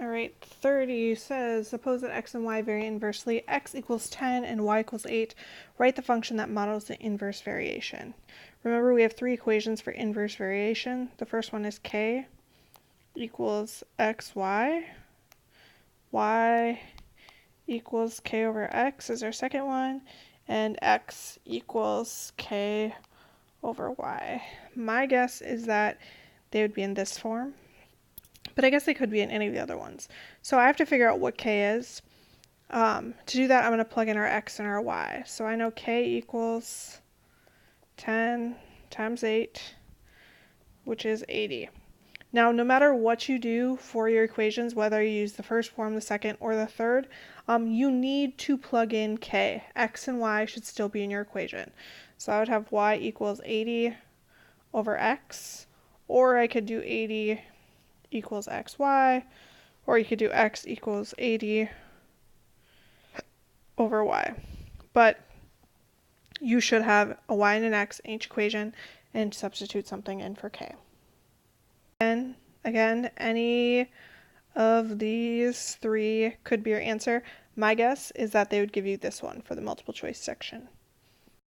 All right, 30 says, suppose that x and y vary inversely. X equals 10 and y equals 8. Write the function that models the inverse variation. Remember, we have three equations for inverse variation. The first one is k equals xy. Y equals k over x is our second one. And x equals k over y. My guess is that they would be in this form. But I guess they could be in any of the other ones. So I have to figure out what k is. To do that, I'm going to plug in our x and our y. So I know k equals 10 times 8, which is 80. Now, no matter what you do for your equations, whether you use the first form, the second, or the third, you need to plug in k. X and y should still be in your equation. So I would have y equals 80 over x, or I could do 80 equals xy, or you could do x equals 80 over y. But you should have a y and an x in each equation and substitute something in for k. And again, any of these three could be your answer. My guess is that they would give you this one for the multiple choice section.